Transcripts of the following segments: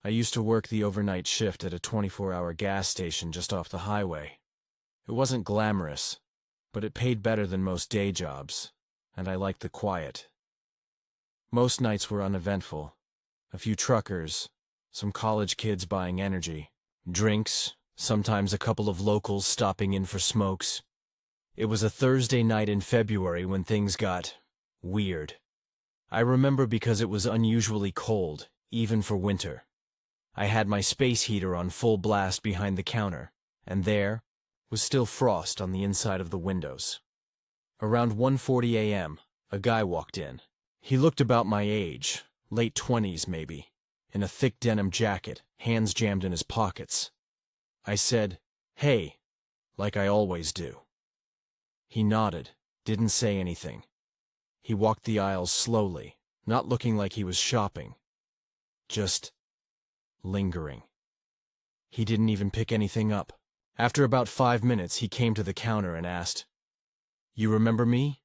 I used to work the overnight shift at a 24-hour gas station just off the highway. It wasn't glamorous, but it paid better than most day jobs, and I liked the quiet. Most nights were uneventful. A few truckers, some college kids buying energy, drinks, sometimes a couple of locals stopping in for smokes. It was a Thursday night in February when things got weird. I remember because it was unusually cold, even for winter. I had my space heater on full blast behind the counter, and there was still frost on the inside of the windows. Around 1:40 a.m., a guy walked in. He looked about my age, late 20s maybe, in a thick denim jacket, hands jammed in his pockets. I said, "Hey," like I always do. He nodded, didn't say anything. He walked the aisles slowly, not looking like he was shopping. Just lingering. He didn't even pick anything up. After about 5 minutes, he came to the counter and asked, "You remember me?"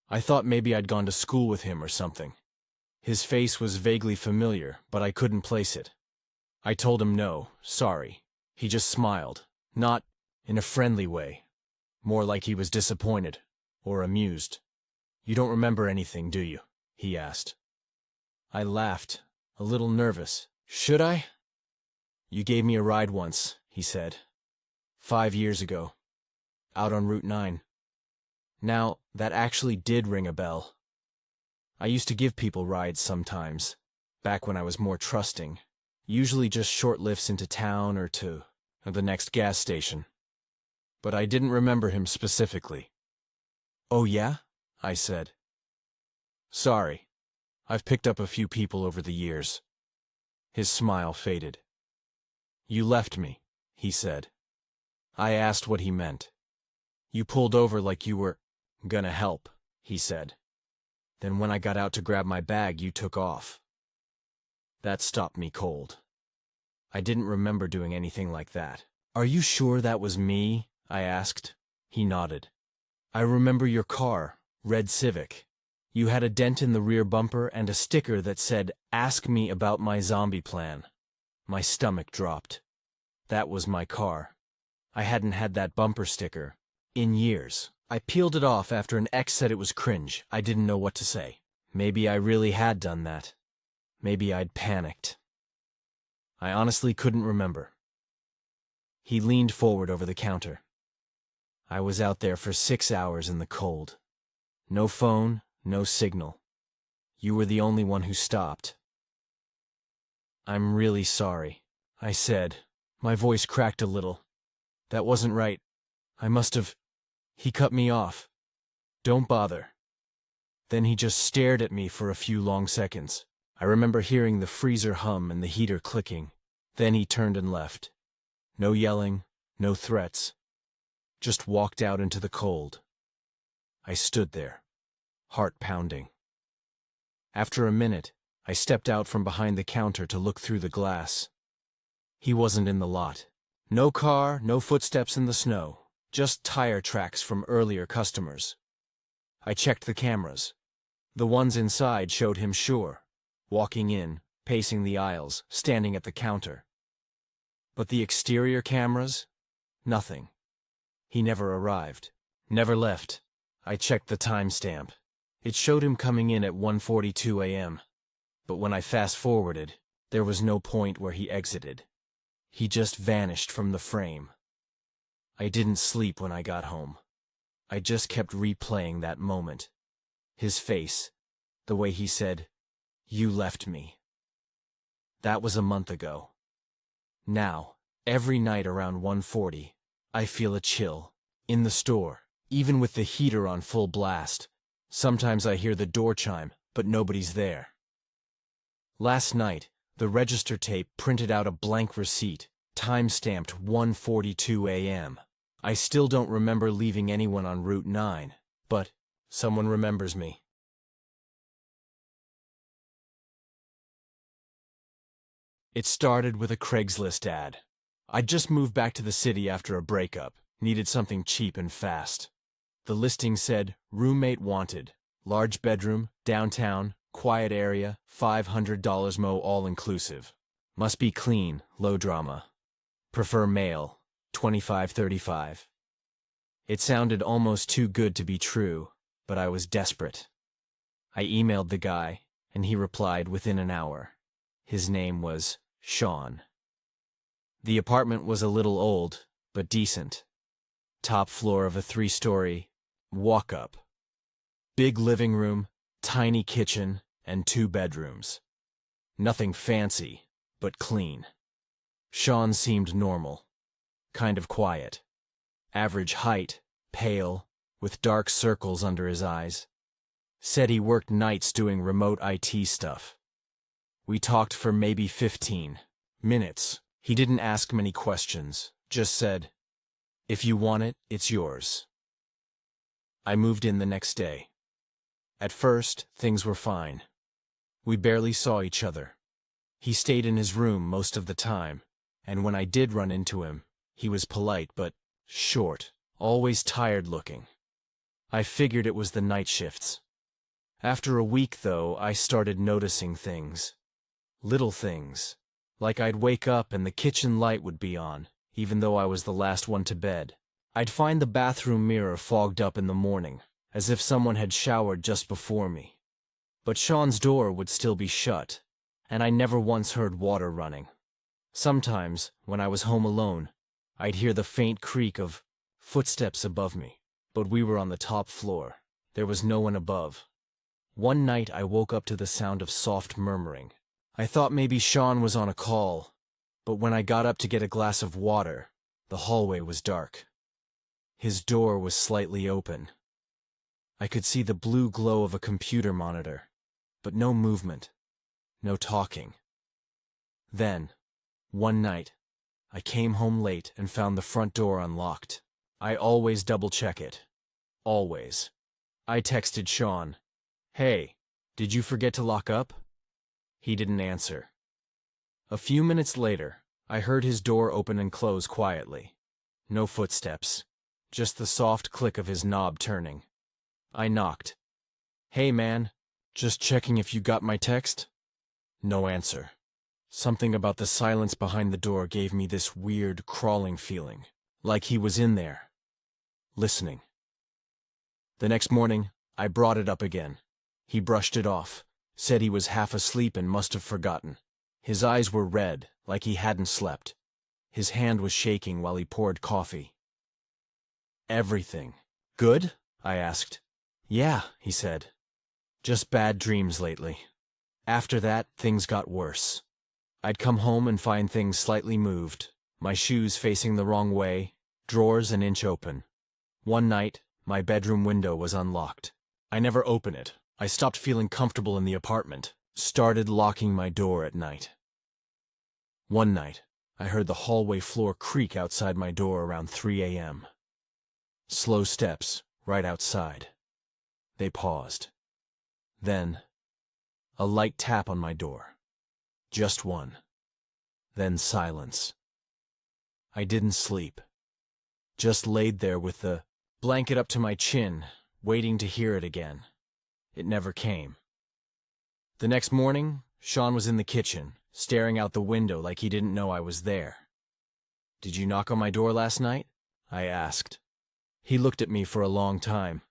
I thought maybe I'd gone to school with him or something. His face was vaguely familiar, but I couldn't place it. I told him no, sorry. He just smiled, not in a friendly way, more like he was disappointed or amused. "You don't remember anything, do you?" he asked. I laughed, a little nervous. "Should I?" "You gave me a ride once," he said. 5 years ago, out on Route 9. Now, that actually did ring a bell. I used to give people rides sometimes, back when I was more trusting, usually just short lifts into town or to the next gas station. But I didn't remember him specifically. "Oh yeah?" I said. "Sorry, I've picked up a few people over the years." His smile faded. "You left me," he said. I asked what he meant. "You pulled over like you were gonna help," he said. "Then when I got out to grab my bag, you took off." That stopped me cold. I didn't remember doing anything like that. "Are you sure that was me?" I asked. He nodded. "I remember your car, red Civic. You had a dent in the rear bumper and a sticker that said, 'Ask me about my zombie plan.'" My stomach dropped. That was my car. I hadn't had that bumper sticker in years. I peeled it off after an ex said it was cringe. I didn't know what to say. Maybe I really had done that. Maybe I'd panicked. I honestly couldn't remember. He leaned forward over the counter. I was out there for 6 hours in the cold. No phone, no signal. You were the only one who stopped. "I'm really sorry," I said. My voice cracked a little. "That wasn't right. I must have—" He cut me off. "Don't bother." Then he just stared at me for a few long seconds. I remember hearing the freezer hum and the heater clicking. Then he turned and left. No yelling, no threats. Just walked out into the cold. I stood there, heart pounding. After a minute, I stepped out from behind the counter to look through the glass. He wasn't in the lot. No car, no footsteps in the snow, just tire tracks from earlier customers. I checked the cameras. The ones inside showed him sure, walking in, pacing the aisles, standing at the counter. But the exterior cameras? Nothing. He never arrived. Never left. I checked the timestamp. It showed him coming in at 1:42 a.m. But when I fast-forwarded, there was no point where he exited. He just vanished from the frame. I didn't sleep when I got home. I just kept replaying that moment. His face, the way he said, "You left me." That was a month ago. Now, every night around 1:40, I feel a chill. In the store, even with the heater on full blast. Sometimes I hear the door chime, but nobody's there. Last night, the register tape printed out a blank receipt, time-stamped 1:42 a.m. I still don't remember leaving anyone on Route 9, but someone remembers me. It started with a Craigslist ad. I'd just moved back to the city after a breakup, needed something cheap and fast. The listing said, "Roommate wanted, large bedroom, downtown, quiet area, $500 mo all-inclusive." Must be clean, low drama. Prefer male, 25-35. It sounded almost too good to be true, but I was desperate. I emailed the guy, and he replied within an hour. His name was Sean. The apartment was a little old, but decent. Top floor of a 3-story, walk-up. Big living room, tiny kitchen, and 2 bedrooms. Nothing fancy, but clean. Sean seemed normal. Kind of quiet. Average height, pale, with dark circles under his eyes. Said he worked nights doing remote IT stuff. We talked for maybe 15 minutes. He didn't ask many questions, just said, "If you want it, it's yours." I moved in the next day. At first, things were fine. We barely saw each other. He stayed in his room most of the time, and when I did run into him, he was polite but short, always tired-looking. I figured it was the night shifts. After a week, though, I started noticing things. Little things. Like I'd wake up and the kitchen light would be on, even though I was the last one to bed. I'd find the bathroom mirror fogged up in the morning, as if someone had showered just before me. But Sean's door would still be shut, and I never once heard water running. Sometimes, when I was home alone, I'd hear the faint creak of footsteps above me, but we were on the top floor. There was no one above. One night I woke up to the sound of soft murmuring. I thought maybe Sean was on a call, but when I got up to get a glass of water, the hallway was dark. His door was slightly open. I could see the blue glow of a computer monitor, but no movement, no talking. Then, one night, I came home late and found the front door unlocked. I always double-check it. Always. I texted Sean, "Hey, did you forget to lock up?" He didn't answer. A few minutes later, I heard his door open and close quietly. No footsteps, just the soft click of his knob turning. I knocked. "Hey man, just checking if you got my text?" No answer. Something about the silence behind the door gave me this weird, crawling feeling, like he was in there, listening. The next morning, I brought it up again. He brushed it off, said he was half asleep and must have forgotten. His eyes were red, like he hadn't slept. His hand was shaking while he poured coffee. "Everything good?" I asked. "Yeah," he said. "Just bad dreams lately." After that, things got worse. I'd come home and find things slightly moved, my shoes facing the wrong way, drawers an inch open. One night, my bedroom window was unlocked. I never opened it. I stopped feeling comfortable in the apartment, started locking my door at night. One night, I heard the hallway floor creak outside my door around 3 a.m. Slow steps, right outside. They paused. Then, a light tap on my door. Just one. Then silence. I didn't sleep. Just laid there with the blanket up to my chin, waiting to hear it again. It never came. The next morning, Sean was in the kitchen, staring out the window like he didn't know I was there. "Did you knock on my door last night?" I asked. He looked at me for a long time.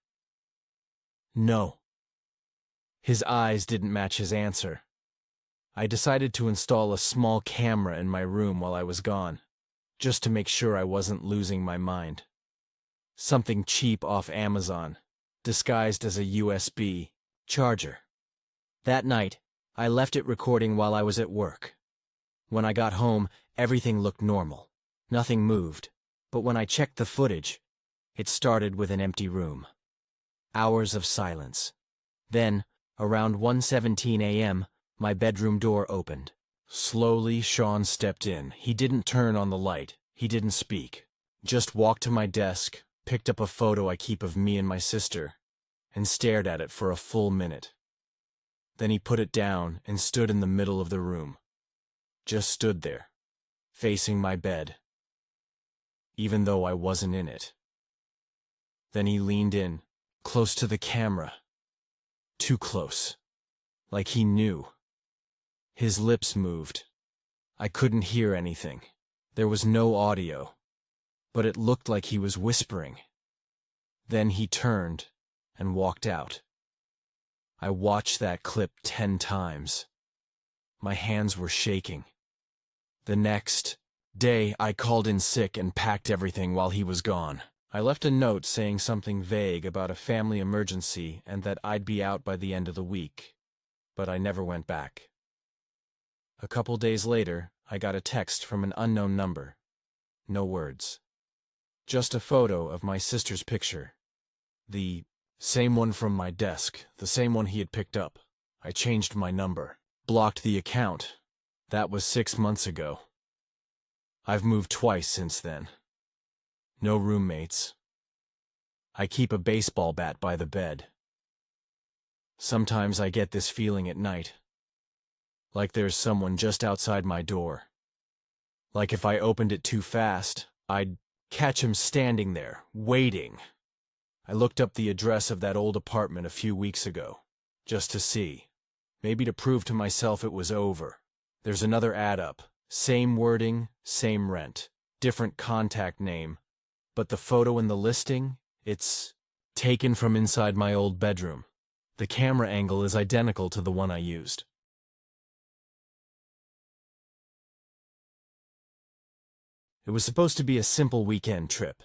"No." His eyes didn't match his answer. I decided to install a small camera in my room while I was gone, just to make sure I wasn't losing my mind. Something cheap off Amazon, disguised as a USB charger. That night, I left it recording while I was at work. When I got home, everything looked normal. Nothing moved, but when I checked the footage, it started with an empty room. Hours of silence. Then, around 1:17 a.m., my bedroom door opened. Slowly, Sean stepped in. He didn't turn on the light. He didn't speak. Just walked to my desk, picked up a photo I keep of me and my sister, and stared at it for a full minute. Then he put it down and stood in the middle of the room. Just stood there, facing my bed, even though I wasn't in it. Then he leaned in, close to the camera. Too close. Like he knew. His lips moved. I couldn't hear anything. There was no audio, but it looked like he was whispering. Then he turned and walked out. I watched that clip 10 times. My hands were shaking. The next day, I called in sick and packed everything while he was gone. I left a note saying something vague about a family emergency and that I'd be out by the end of the week, but I never went back. A couple days later, I got a text from an unknown number. No words. Just a photo of my sister's picture. The same one from my desk, the same one he had picked up. I changed my number. Blocked the account. That was 6 months ago. I've moved twice since then. No roommates. I keep a baseball bat by the bed. Sometimes I get this feeling at night. Like there's someone just outside my door. Like if I opened it too fast, I'd catch him standing there, waiting. I looked up the address of that old apartment a few weeks ago, just to see. Maybe to prove to myself it was over. There's another ad up. Same wording, same rent. Different contact name. But the photo in the listing, it's taken from inside my old bedroom. The camera angle is identical to the one I used. It was supposed to be a simple weekend trip.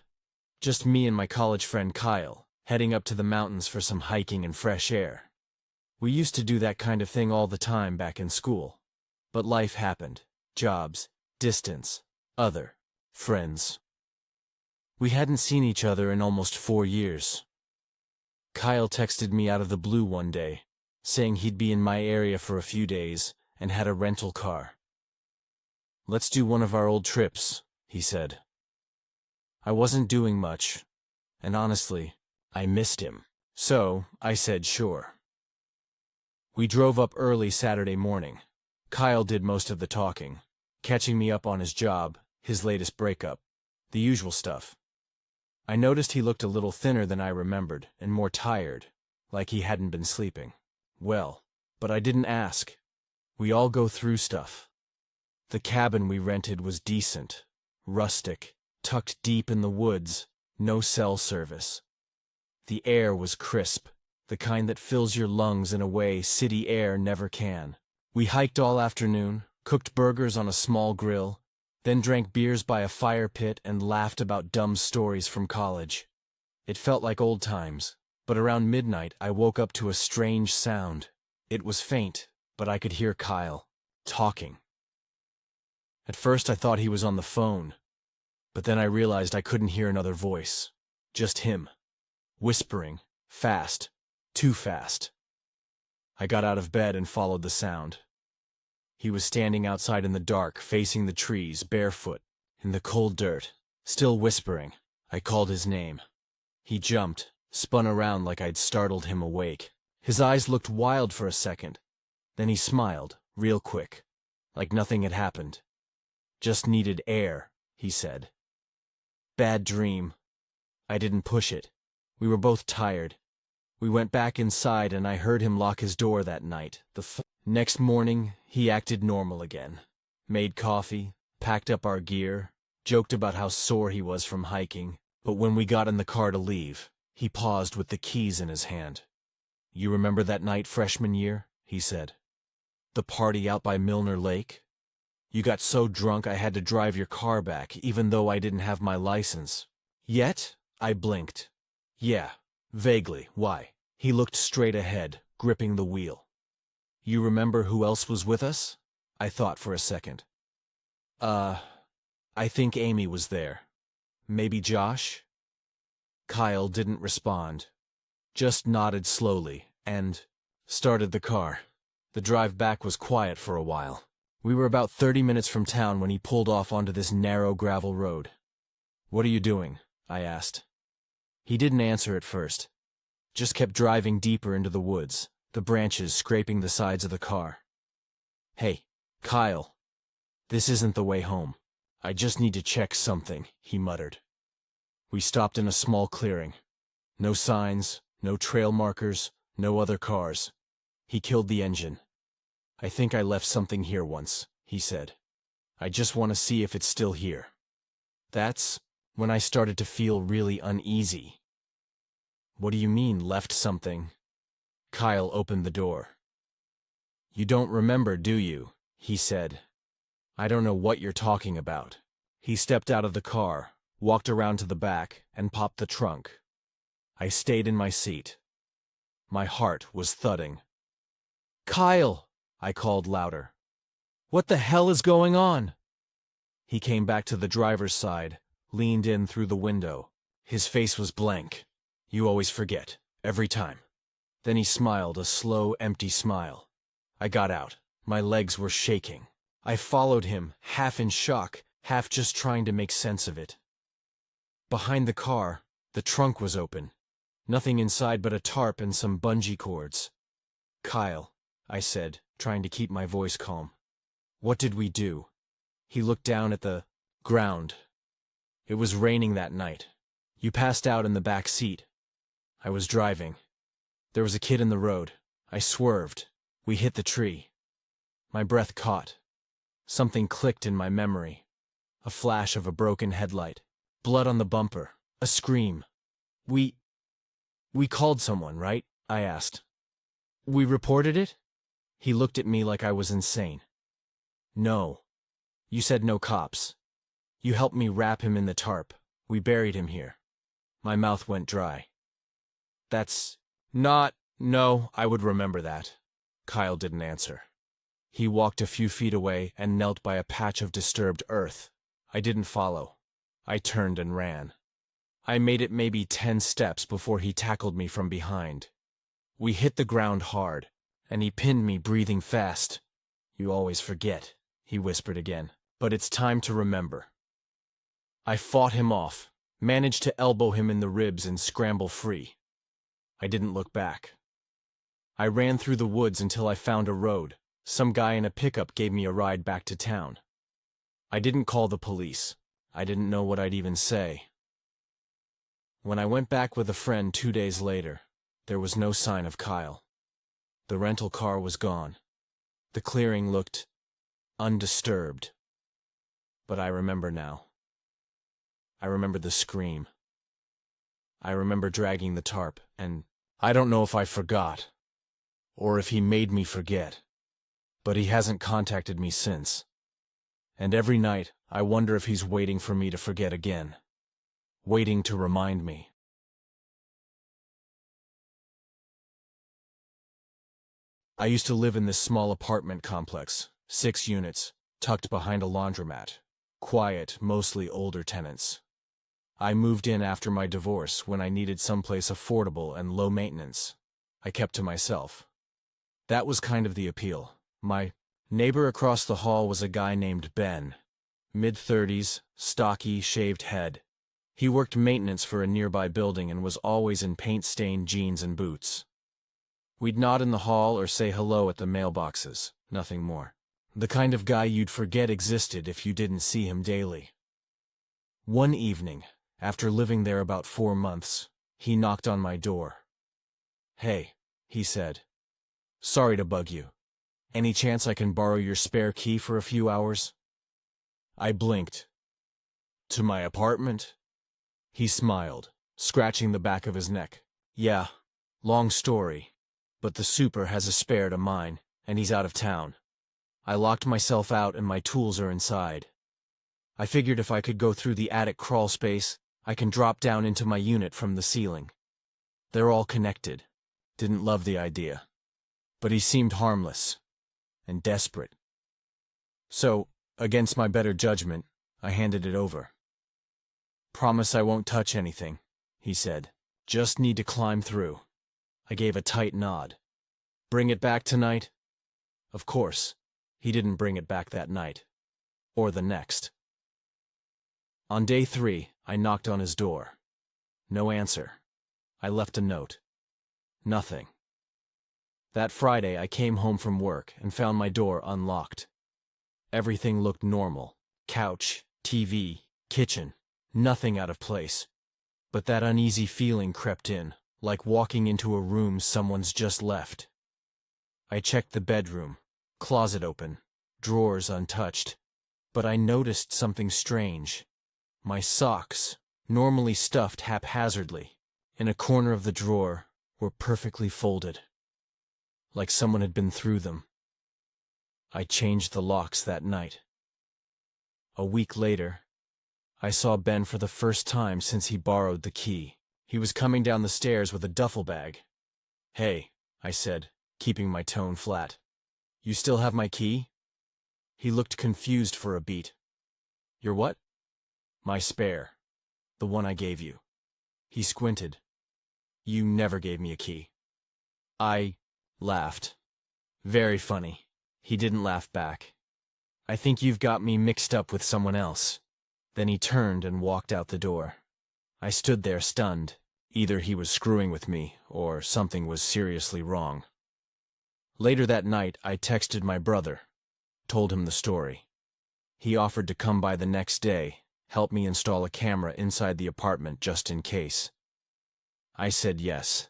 Just me and my college friend Kyle, heading up to the mountains for some hiking and fresh air. We used to do that kind of thing all the time back in school. But life happened. Jobs, distance, other, friends. We hadn't seen each other in almost 4 years. Kyle texted me out of the blue one day, saying he'd be in my area for a few days and had a rental car. "Let's do one of our old trips," he said. I wasn't doing much, and honestly, I missed him. So, I said sure. We drove up early Saturday morning. Kyle did most of the talking, catching me up on his job, his latest breakup, the usual stuff. I noticed he looked a little thinner than I remembered, and more tired, like he hadn't been sleeping. Well, but I didn't ask. We all go through stuff. The cabin we rented was decent, rustic, tucked deep in the woods, no cell service. The air was crisp, the kind that fills your lungs in a way city air never can. We hiked all afternoon, cooked burgers on a small grill, then drank beers by a fire pit and laughed about dumb stories from college. It felt like old times, but around midnight I woke up to a strange sound. It was faint, but I could hear Kyle talking. At first I thought he was on the phone, but then I realized I couldn't hear another voice. Just him, whispering, fast, too fast. I got out of bed and followed the sound. He was standing outside in the dark, facing the trees, barefoot, in the cold dirt, still whispering. I called his name. He jumped, spun around like I'd startled him awake. His eyes looked wild for a second. Then he smiled, real quick, like nothing had happened. "Just needed air," he said. Bad dream. I didn't push it. We were both tired. We went back inside and I heard him lock his door that night. Next morning, he acted normal again. Made coffee, packed up our gear, joked about how sore he was from hiking, but when we got in the car to leave, he paused with the keys in his hand. "You remember that night freshman year?" he said. "The party out by Milner Lake? You got so drunk I had to drive your car back, even though I didn't have my license." Yet, I blinked. "Yeah, vaguely. Why?" He looked straight ahead, gripping the wheel. "You remember who else was with us?" I thought for a second. I think Amy was there. Maybe Josh?" Kyle didn't respond, just nodded slowly, and started the car. The drive back was quiet for a while. We were about 30 minutes from town when he pulled off onto this narrow gravel road. "What are you doing?" I asked. He didn't answer at first. Just kept driving deeper into the woods, the branches scraping the sides of the car. "Hey, Kyle, this isn't the way home. I just need to check something," he muttered. We stopped in a small clearing. No signs, no trail markers, no other cars. He killed the engine. "I think I left something here once," he said. I just want to see if it's still here. That's when I started to feel really uneasy. What do you mean, left something? Kyle opened the door. You don't remember, do you? He said. I don't know what you're talking about. He stepped out of the car, walked around to the back, and popped the trunk. I stayed in my seat. My heart was thudding. Kyle, I called louder. What the hell is going on? He came back to the driver's side, leaned in through the window. His face was blank. You always forget, every time. Then he smiled, a slow, empty smile. I got out. My legs were shaking. I followed him, half in shock, half just trying to make sense of it. Behind the car, the trunk was open. Nothing inside but a tarp and some bungee cords. Kyle, I said, trying to keep my voice calm. What did we do? He looked down at the ground. It was raining that night. You passed out in the back seat. I was driving. There was a kid in the road. I swerved. We hit the tree. My breath caught. Something clicked in my memory. A flash of a broken headlight. Blood on the bumper. A scream. We called someone, right? I asked. We reported it? He looked at me like I was insane. No. You said no cops. You helped me wrap him in the tarp. We buried him here. My mouth went dry. That's not... No, I would remember that. Kyle didn't answer. He walked a few feet away and knelt by a patch of disturbed earth. I didn't follow. I turned and ran. I made it maybe 10 steps before he tackled me from behind. We hit the ground hard, and he pinned me, breathing fast. You always forget, he whispered again, but it's time to remember. I fought him off, managed to elbow him in the ribs and scramble free. I didn't look back. I ran through the woods until I found a road. Some guy in a pickup gave me a ride back to town. I didn't call the police. I didn't know what I'd even say. When I went back with a friend 2 days later, there was no sign of Kyle. The rental car was gone. The clearing looked undisturbed. But I remember now. I remember the scream. I remember dragging the tarp, and I don't know if I forgot, or if he made me forget, but he hasn't contacted me since. And every night, I wonder if he's waiting for me to forget again, waiting to remind me. I used to live in this small apartment complex, 6 units, tucked behind a laundromat. Quiet, mostly older tenants. I moved in after my divorce when I needed someplace affordable and low maintenance. I kept to myself. That was kind of the appeal. My neighbor across the hall was a guy named Ben. Mid-30s, stocky, shaved head. He worked maintenance for a nearby building and was always in paint-stained jeans and boots. We'd nod in the hall or say hello at the mailboxes, nothing more. The kind of guy you'd forget existed if you didn't see him daily. One evening, after living there about 4 months, he knocked on my door. Hey, he said. Sorry to bug you. Any chance I can borrow your spare key for a few hours? I blinked. To my apartment? He smiled, scratching the back of his neck. Yeah, long story, but the super has a spare to mine, and he's out of town. I locked myself out and my tools are inside. I figured if I could go through the attic crawl space, I can drop down into my unit from the ceiling. They're all connected. Didn't love the idea. But he seemed harmless and desperate. So, against my better judgment, I handed it over. Promise I won't touch anything, he said. Just need to climb through. I gave a tight nod. Bring it back tonight? Of course. He didn't bring it back that night. Or the next. On day 3, I knocked on his door. No answer. I left a note. Nothing. That Friday, I came home from work and found my door unlocked. Everything looked normal. Couch, TV, kitchen. Nothing out of place. But that uneasy feeling crept in, like walking into a room someone's just left. I checked the bedroom. Closet open. Drawers untouched. But I noticed something strange. My socks, normally stuffed haphazardly in a corner of the drawer, were perfectly folded, like someone had been through them. I changed the locks that night. A week later, I saw Ben for the first time since he borrowed the key. He was coming down the stairs with a duffel bag. "Hey," I said, keeping my tone flat. "You still have my key?" He looked confused for a beat. "Your what?" "My spare. The one I gave you." He squinted. "You never gave me a key." I laughed. "Very funny." He didn't laugh back. "I think you've got me mixed up with someone else." Then he turned and walked out the door. I stood there stunned. Either he was screwing with me, or something was seriously wrong. Later that night, I texted my brother, told him the story. He offered to come by the next day, help me install a camera inside the apartment just in case. I said yes.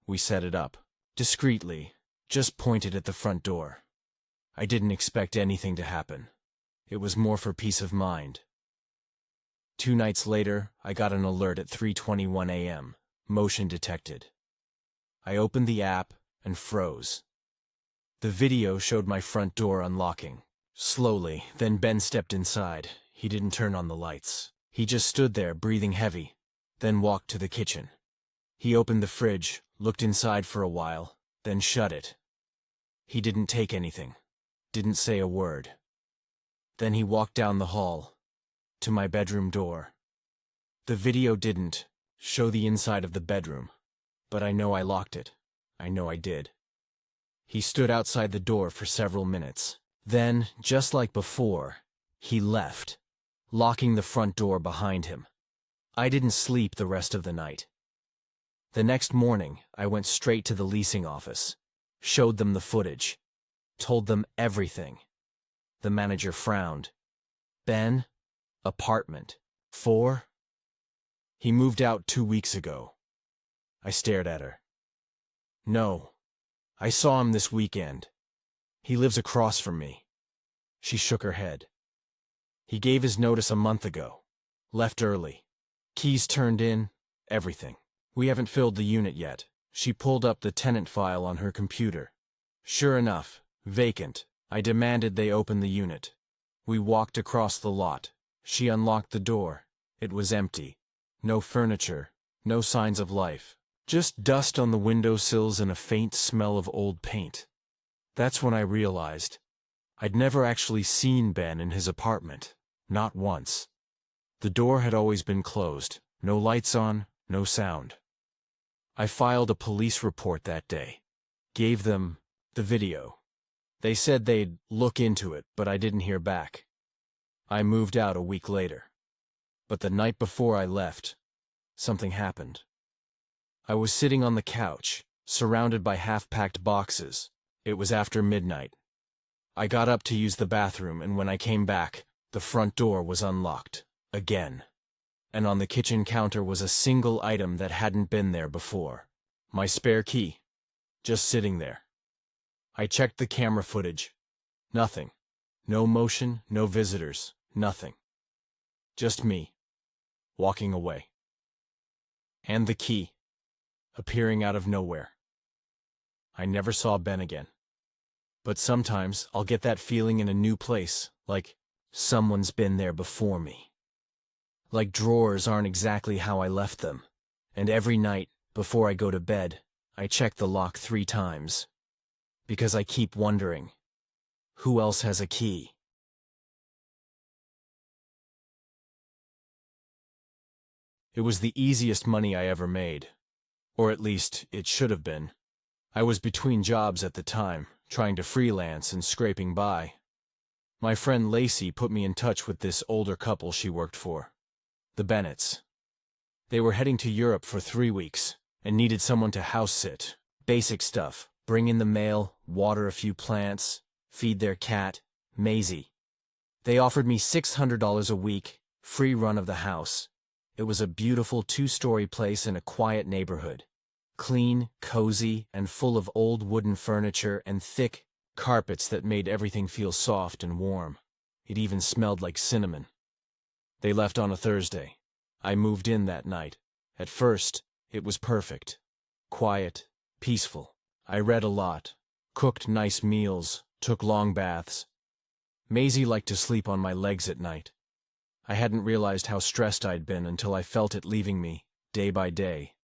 We set it up, discreetly, just pointed at the front door. I didn't expect anything to happen. It was more for peace of mind. 2 nights later, I got an alert at 3:21 a.m., motion detected. I opened the app and froze. The video showed my front door unlocking. Slowly, then Ben stepped inside. He didn't turn on the lights. He just stood there, breathing heavy, then walked to the kitchen. He opened the fridge, looked inside for a while, then shut it. He didn't take anything, didn't say a word. Then he walked down the hall, to my bedroom door. The video didn't show the inside of the bedroom, but I know I locked it. I know I did. He stood outside the door for several minutes. Then, just like before, he left, locking the front door behind him. I didn't sleep the rest of the night. The next morning, I went straight to the leasing office, showed them the footage, told them everything. The manager frowned. "Ben? Apartment. 4? He moved out 2 weeks ago." I stared at her. "No. I saw him this weekend. He lives across from me." She shook her head. "He gave his notice a month ago. Left early. Keys turned in, everything. We haven't filled the unit yet." She pulled up the tenant file on her computer. Sure enough, vacant. I demanded they open the unit. We walked across the lot. She unlocked the door. It was empty. No furniture, no signs of life. Just dust on the windowsills and a faint smell of old paint. That's when I realized I'd never actually seen Ben in his apartment. Not once. The door had always been closed. No lights on, no sound. I filed a police report that day. Gave them the video. They said they'd look into it, but I didn't hear back. I moved out a week later. But the night before I left, something happened. I was sitting on the couch, surrounded by half-packed boxes. It was after midnight. I got up to use the bathroom, and when I came back, the front door was unlocked. Again. And on the kitchen counter was a single item that hadn't been there before. My spare key. Just sitting there. I checked the camera footage. Nothing. No motion, no visitors, nothing. Just me. Walking away. And the key. Appearing out of nowhere. I never saw Ben again. But sometimes I'll get that feeling in a new place, like someone's been there before me. Like drawers aren't exactly how I left them. And every night, before I go to bed, I check the lock 3 times. Because I keep wondering, who else has a key? It was the easiest money I ever made. Or at least, it should have been. I was between jobs at the time, trying to freelance and scraping by. My friend Lacey put me in touch with this older couple she worked for. The Bennetts. They were heading to Europe for 3 weeks, and needed someone to house sit. Basic stuff. Bring in the mail, water a few plants, feed their cat, Maisie. They offered me $600 a week, free run of the house. It was a beautiful 2-story place in a quiet neighborhood. Clean, cozy, and full of old wooden furniture and thick carpets that made everything feel soft and warm. It even smelled like cinnamon. They left on a Thursday. I moved in that night. At first, it was perfect. Quiet, peaceful. I read a lot, cooked nice meals, took long baths. Maisie liked to sleep on my legs at night. I hadn't realized how stressed I'd been until I felt it leaving me, day by day.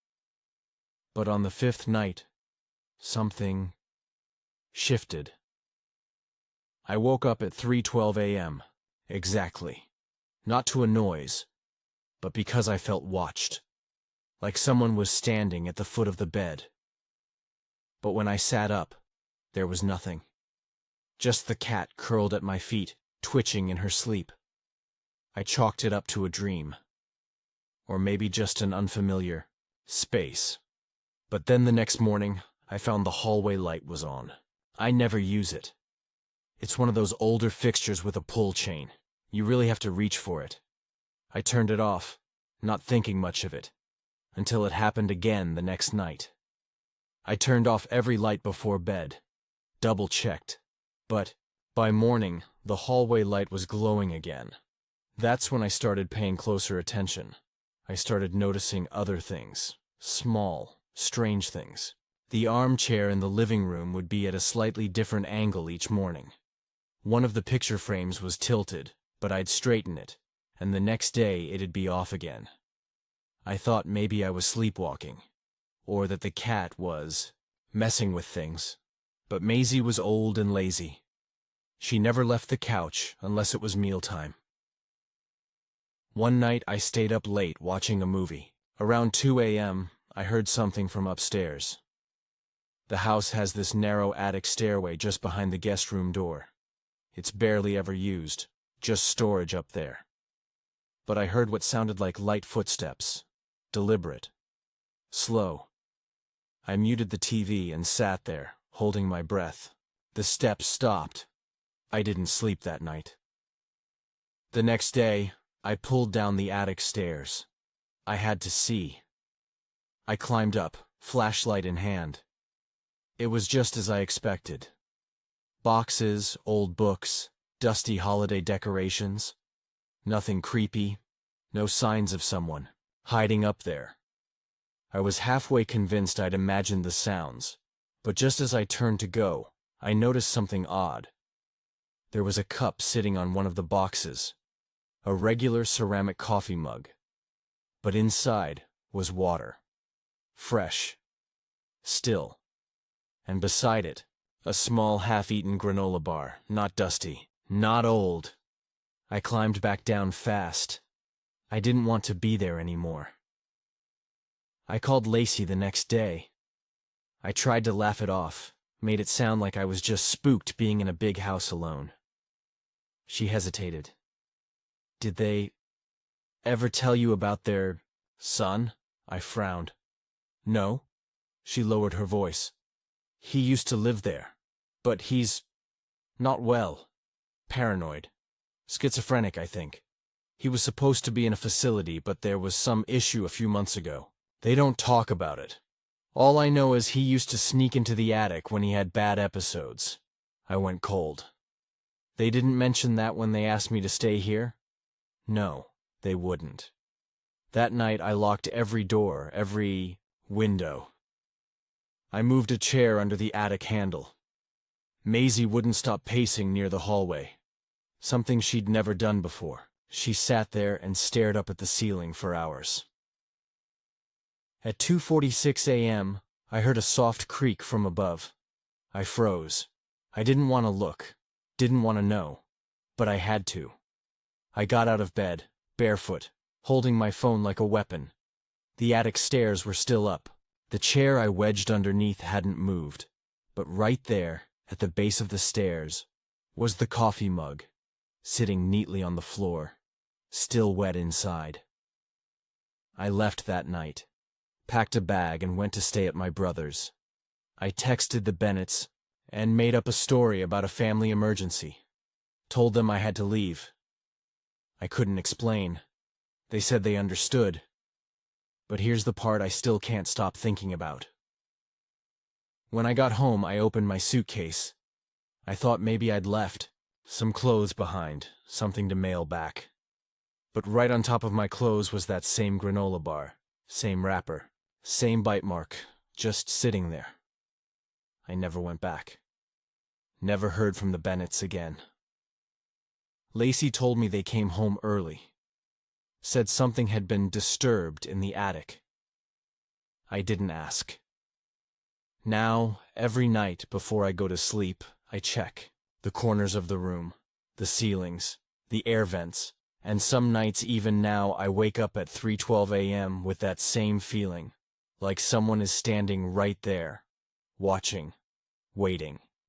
But on the fifth night, something shifted. I woke up at 3:12 a.m. Exactly. Not to a noise, but because I felt watched. Like someone was standing at the foot of the bed. But when I sat up, there was nothing. Just the cat curled at my feet, twitching in her sleep. I chalked it up to a dream. Or maybe just an unfamiliar space. But then the next morning, I found the hallway light was on. I never use it. It's one of those older fixtures with a pull chain. You really have to reach for it. I turned it off, not thinking much of it, until it happened again the next night. I turned off every light before bed, double-checked. But by morning, the hallway light was glowing again. That's when I started paying closer attention. I started noticing other things, small, strange things. The armchair in the living room would be at a slightly different angle each morning. One of the picture frames was tilted, but I'd straighten it, and the next day it'd be off again. I thought maybe I was sleepwalking, or that the cat was messing with things. But Maisie was old and lazy. She never left the couch unless it was mealtime. One night I stayed up late watching a movie. Around 2 a.m., I heard something from upstairs. The house has this narrow attic stairway just behind the guest room door. It's barely ever used, just storage up there. But I heard what sounded like light footsteps, deliberate, slow. I muted the TV and sat there, holding my breath. The steps stopped. I didn't sleep that night. The next day, I pulled down the attic stairs. I had to see. I climbed up, flashlight in hand. It was just as I expected. Boxes, old books, dusty holiday decorations. Nothing creepy, no signs of someone hiding up there. I was halfway convinced I'd imagined the sounds, but just as I turned to go, I noticed something odd. There was a cup sitting on one of the boxes, a regular ceramic coffee mug, but inside was water, fresh, still, and beside it, a small half-eaten granola bar, not dusty, not old. I climbed back down fast. I didn't want to be there anymore. I called Lacey the next day. I tried to laugh it off, made it sound like I was just spooked being in a big house alone. She hesitated. Did they ever tell you about their son? I frowned. No. She lowered her voice. He used to live there, but he's not well. Paranoid. Schizophrenic, I think. He was supposed to be in a facility, but there was some issue a few months ago. They don't talk about it. All I know is he used to sneak into the attic when he had bad episodes. I went cold. They didn't mention that when they asked me to stay here? No, they wouldn't. That night I locked every door, every window. I moved a chair under the attic handle. Maisie wouldn't stop pacing near the hallway. Something she'd never done before. She sat there and stared up at the ceiling for hours. At 2:46 a.m., I heard a soft creak from above. I froze. I didn't want to look, didn't want to know, but I had to. I got out of bed, barefoot, holding my phone like a weapon. The attic stairs were still up. The chair I wedged underneath hadn't moved, but right there, at the base of the stairs, was the coffee mug, sitting neatly on the floor, still wet inside. I left that night, packed a bag and went to stay at my brother's. I texted the Bennetts and made up a story about a family emergency. Told them I had to leave. I couldn't explain. They said they understood. But here's the part I still can't stop thinking about. When I got home, I opened my suitcase. I thought maybe I'd left. Some clothes behind, something to mail back. But right on top of my clothes was that same granola bar, same wrapper, same bite mark, just sitting there. I never went back. Never heard from the Bennetts again. Lacey told me they came home early. Said something had been disturbed in the attic. I didn't ask. Now, every night before I go to sleep, I check the corners of the room, the ceilings, the air vents, and some nights even now I wake up at 3:12 a.m. with that same feeling, like someone is standing right there, watching, waiting.